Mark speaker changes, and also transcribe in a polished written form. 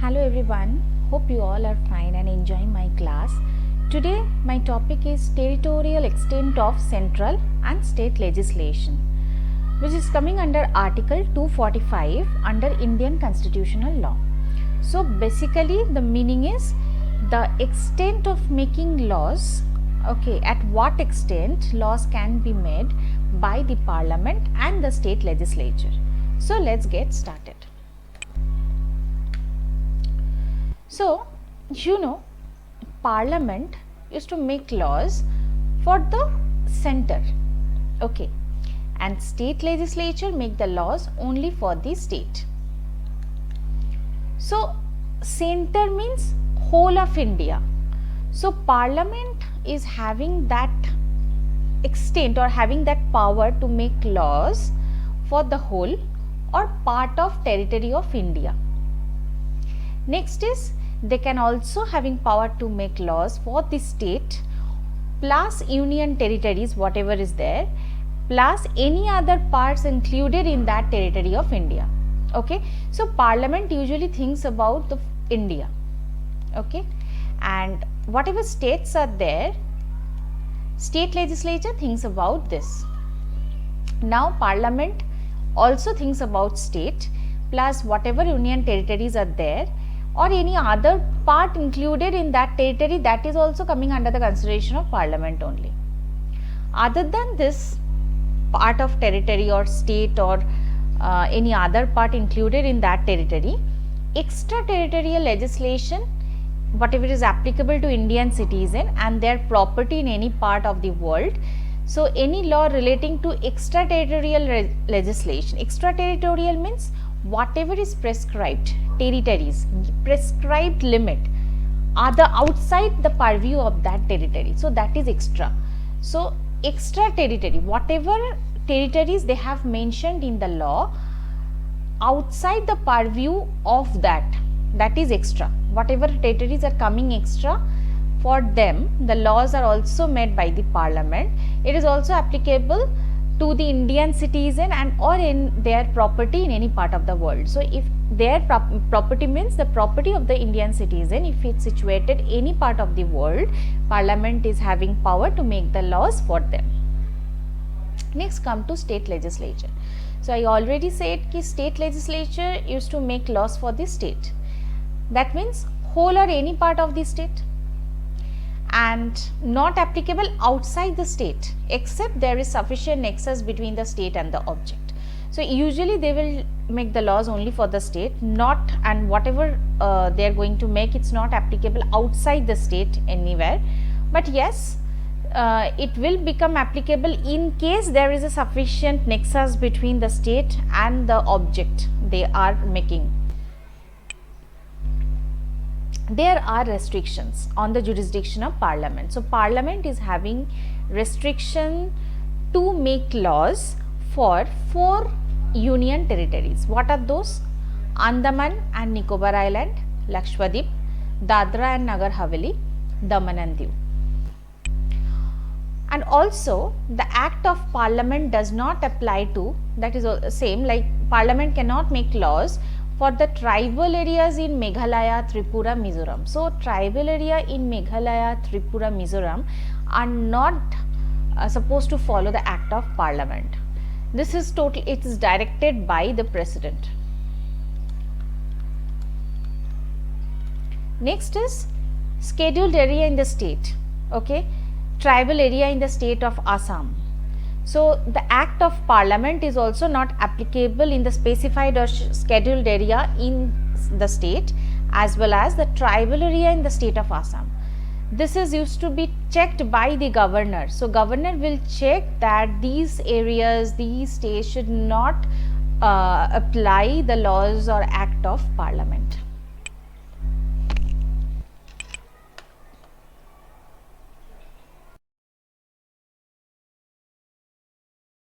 Speaker 1: Hello everyone, hope you all are fine and enjoying my class. Today my topic is territorial extent of central and state legislation, which is coming under Article 245 under Indian Constitutional Law. So basically the meaning is the extent of making laws, at what extent laws can be made by the Parliament and the state legislature. So let's get started. So, Parliament used to make laws for the center, and state legislature make the laws only for the state. So, center means whole of India. So, Parliament is having that extent or having that power to make laws for the whole or part of territory of India. Next is they can also having power to make laws for the state plus union territories, whatever is there, plus any other parts included in that territory of India. So Parliament usually thinks about the India, and whatever states are there, state legislature thinks about this. Now Parliament also thinks about state plus whatever union territories are there, or any other part included in that territory, that is also coming under the consideration of Parliament only. Other than this part of territory or state or any other part included in that territory, extraterritorial legislation, whatever is applicable to Indian citizen and their property in any part of the world. So any law relating to extraterritorial legislation, extraterritorial means whatever is prescribed, territories, prescribed limit are the outside the purview of that territory. So that is extra. So extra territory, whatever territories they have mentioned in the law outside the purview of that is extra. Whatever territories are coming extra, for them the laws are also made by the Parliament. It is also applicable to the Indian citizen and or in their property in any part of the world. So if their property means the property of the Indian citizen, if it's situated any part of the world, Parliament is having power to make the laws for them. Next come to state legislature. So I already said ki state legislature used to make laws for the state. That means whole or any part of the state, and not applicable outside the state except there is sufficient nexus between the state and the object. So usually they will make the laws only for the state, not, and whatever they are going to make, it's not applicable outside the state anywhere. But yes, it will become applicable in case there is a sufficient nexus between the state and the object they are making. There are restrictions on the jurisdiction of Parliament. So Parliament is having restriction to make laws for 4 union territories. What are those? Andaman and Nicobar Island, Lakshadweep, Dadra and Nagar Haveli, Daman and Diu. And also the Act of Parliament does not apply to, that is same like Parliament cannot make laws for the tribal areas in Meghalaya, Tripura, Mizoram. So tribal area in Meghalaya, Tripura, Mizoram are not supposed to follow the Act of Parliament. This is totally, it is directed by the President. Next is scheduled area in the state, tribal area in the state of Assam. So the Act of Parliament is also not applicable in the specified or scheduled area in the state as well as the tribal area in the state of Assam. This is used to be checked by the governor. So governor will check that these areas, these states should not apply the laws or Act of Parliament.